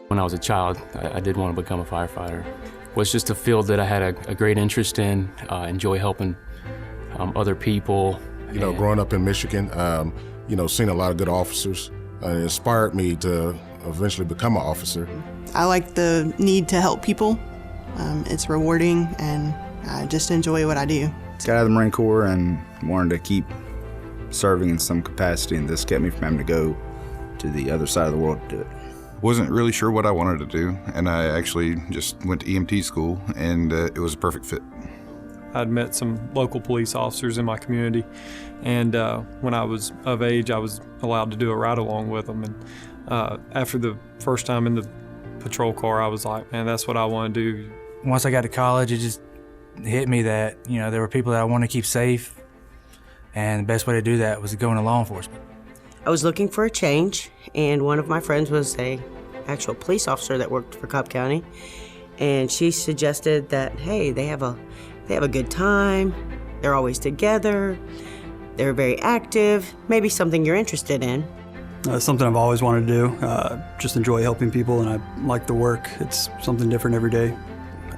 When I was a child, I did want to become a firefighter. It was just a field that I had a great interest in, enjoy helping other people. You know, growing up in Michigan, you know, seeing a lot of good officers, it inspired me to eventually become an officer. I like the need to help people. It's rewarding, and I just enjoy what I do. Got out of the Marine Corps and wanted to keep serving in some capacity, and this kept me from having to go to the other side of the world to do it. Wasn't really sure what I wanted to do, and I actually just went to EMT school, and it was a perfect fit. I'd met some local police officers in my community, and when I was of age, I was allowed to do a ride-along with them. And after the first time in the patrol car, I was like, man, that's what I want to do. Once I got to college, it just hit me that, you know, there were people that I want to keep safe, and the best way to do that was to go into law enforcement. I was looking for a change, and one of my friends was a actual police officer that worked for Cobb County, and she suggested that, hey, they have a good time, they're always together, they're very active, maybe something you're interested in. Something I've always wanted to do, just enjoy helping people, and I like the work. It's something different every day.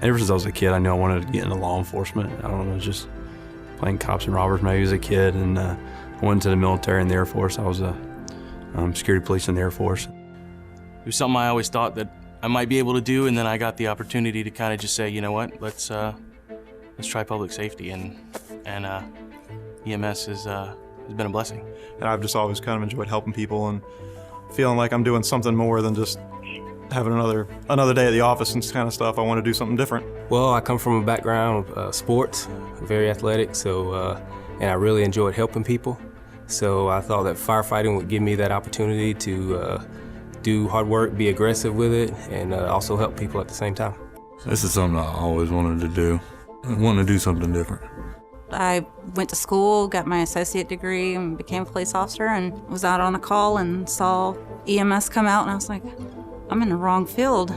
Ever since I was a kid, I knew I wanted to get into law enforcement. I don't know, just playing cops and robbers maybe as a kid, and I went into the military and the Air Force. I was a security police in the Air Force. It was something I always thought that I might be able to do, and then I got the opportunity to kind of just say, you know what, let's try public safety, and EMS has been a blessing. And I've just always kind of enjoyed helping people and feeling like I'm doing something more than just having another day at the office and kind of stuff. I want to do something different. Well, I come from a background of sports, very athletic, so and I really enjoyed helping people. So I thought that firefighting would give me that opportunity to do hard work, be aggressive with it, and also help people at the same time. This is something I always wanted to do. I wanted to do something different. I went to school, got my associate degree, and became a police officer, and was out on a call and saw EMS come out, and I was like, I'm in the wrong field,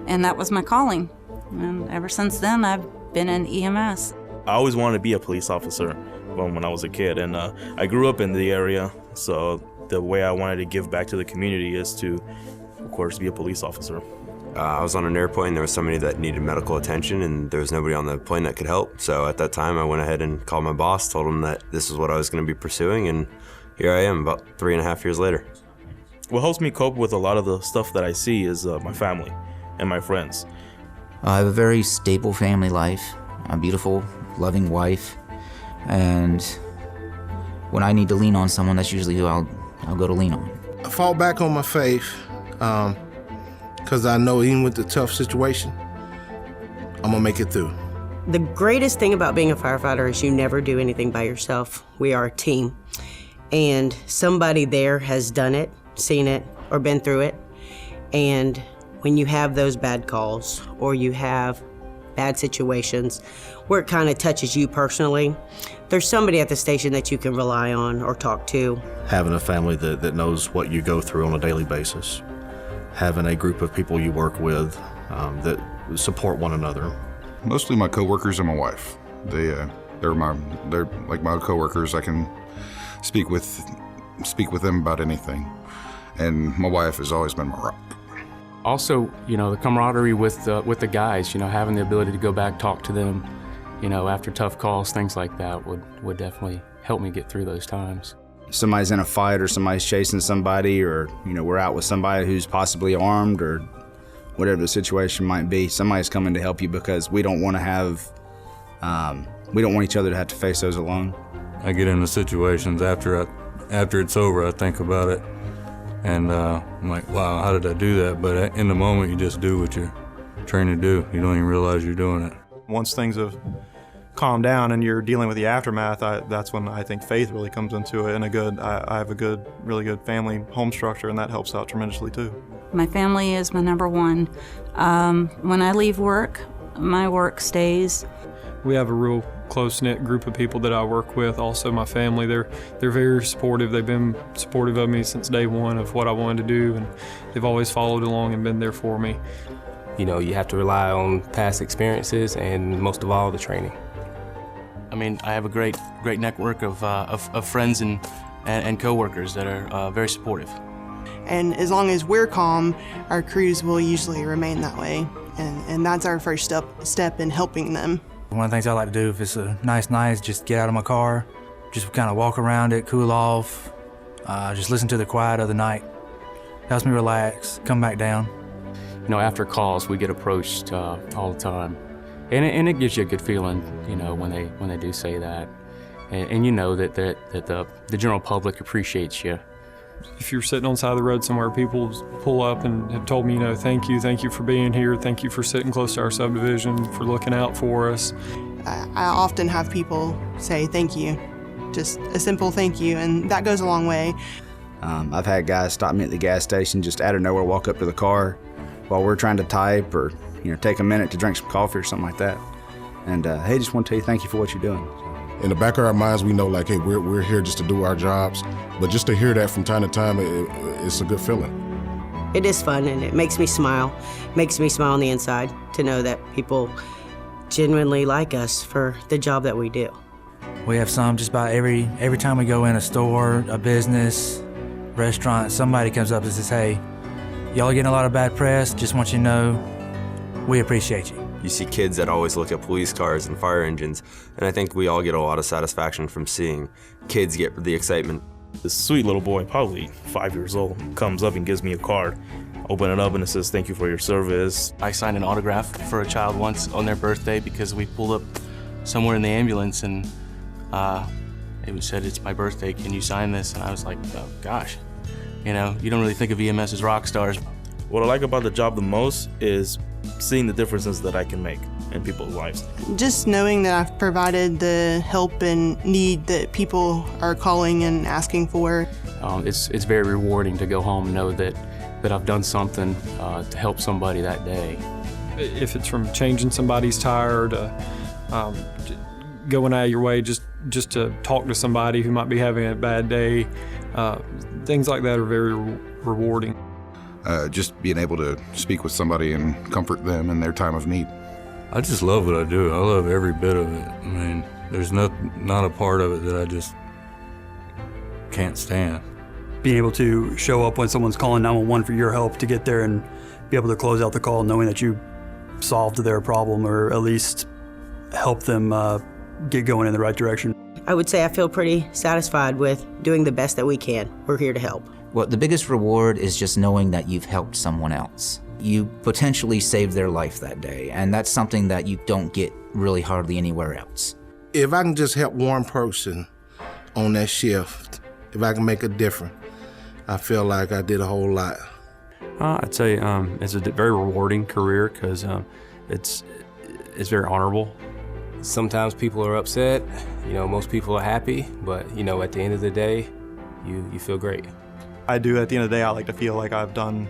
and that was my calling. And ever since then, I've been in EMS. I always wanted to be a police officer when I was a kid, and I grew up in the area, so the way I wanted to give back to the community is to, of course, be a police officer. I was on an airplane, there was somebody that needed medical attention, and there was nobody on the plane that could help. So at that time, I went ahead and called my boss, told him that this is what I was going to be pursuing, and here I am about 3.5 years later. What helps me cope with a lot of the stuff that I see is my family and my friends. I have a very stable family life, a beautiful, loving wife, and when I need to lean on someone, that's usually who I'll go to lean on. I fall back on my faith because I know even with the tough situation, I'm going to make it through. The greatest thing about being a firefighter is you never do anything by yourself. We are a team, and somebody there has done it, seen it, or been through it. And when you have those bad calls or you have bad situations where it kind of touches you personally, there's somebody at the station that you can rely on or talk to. Having a family that knows what you go through on a daily basis. Having a group of people you work with that support one another. Mostly my coworkers and my wife. They're like my coworkers. I can speak with them about anything. And my wife has always been my rock. Also, you know, the camaraderie with the guys, you know, having the ability to go back, talk to them, you know, after tough calls, things like that would definitely help me get through those times. Somebody's in a fight or somebody's chasing somebody, or, you know, we're out with somebody who's possibly armed, or whatever the situation might be, somebody's coming to help you, because we don't want to have, we don't want each other to have to face those alone. I get into situations after it's over, I think about it. And I'm like, wow, how did I do that? But in the moment, you just do what you're trained to do. You don't even realize you're doing it. Once things have calmed down and you're dealing with the aftermath, that's when I think faith really comes into it. And I have a really good family home structure, and that helps out tremendously too. My family is my number one. When I leave work, my work stays. We have a real close-knit group of people that I work with. Also my family, they're very supportive. They've been supportive of me since day one of what I wanted to do, and they've always followed along and been there for me. You know, you have to rely on past experiences and most of all the training. I mean, I have a great network of friends and coworkers that are very supportive. And as long as we're calm, our crews will usually remain that way. And that's our first step in helping them. One of the things I like to do if it's a nice night is just get out of my car, just kind of walk around it, cool off, just listen to the quiet of the night. Helps me relax, come back down. You know, after calls, we get approached all the time. And it gives you a good feeling, you know, when they do say that. And you know that the general public appreciates you. If you're sitting on the side of the road somewhere, people pull up and have told me, you know, thank you for being here, thank you for sitting close to our subdivision, for looking out for us. I often have people say thank you, just a simple thank you, and that goes a long way. I've had guys stop me at the gas station just out of nowhere, walk up to the car while we're trying to type or, you know, take a minute to drink some coffee or something like that. And, hey, just want to tell you thank you for what you're doing. In the back of our minds, we know, like, hey, we're here just to do our jobs. But just to hear that from time to time, it's a good feeling. It is fun, and it makes me smile. Makes me smile on the inside to know that people genuinely like us for the job that we do. We have some just about every time we go in a store, a business, restaurant, somebody comes up and says, hey, y'all are getting a lot of bad press. Just want you to know we appreciate you. You see kids that always look at police cars and fire engines, and I think we all get a lot of satisfaction from seeing kids get the excitement. This sweet little boy, probably 5 years old, comes up and gives me a card. Open it up and it says, thank you for your service. I signed an autograph for a child once on their birthday because we pulled up somewhere in the ambulance and it said, it's my birthday, can you sign this? And I was like, oh, gosh. You know, you don't really think of EMS as rock stars. What I like about the job the most is seeing the differences that I can make in people's lives. Just knowing that I've provided the help and need that people are calling and asking for. It's very rewarding to go home and know that I've done something to help somebody that day. If it's from changing somebody's tire to going out of your way just to talk to somebody who might be having a bad day, things like that are very rewarding. Just being able to speak with somebody and comfort them in their time of need. I just love what I do. I love every bit of it. I mean, there's not a part of it that I just can't stand. Being able to show up when someone's calling 911 for your help, to get there and be able to close out the call knowing that you solved their problem or at least help them get going in the right direction. I would say I feel pretty satisfied with doing the best that we can. We're here to help. Well, the biggest reward is just knowing that you've helped someone else. You potentially saved their life that day, and that's something that you don't get really hardly anywhere else. If I can just help one person on that shift, if I can make a difference, I feel like I did a whole lot. I'd say it's a very rewarding career because it's very honorable. Sometimes people are upset, you know, most people are happy, but, you know, at the end of the day, you feel great. I do, at the end of the day, I like to feel like I'm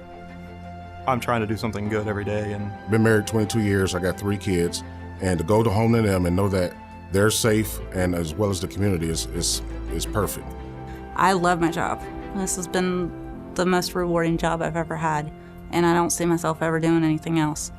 trying to do something good every day. And Been married 22 years, I got 3 kids, and to go to home to them and know that they're safe and as well as the community is perfect. I love my job. This has been the most rewarding job I've ever had, and I don't see myself ever doing anything else.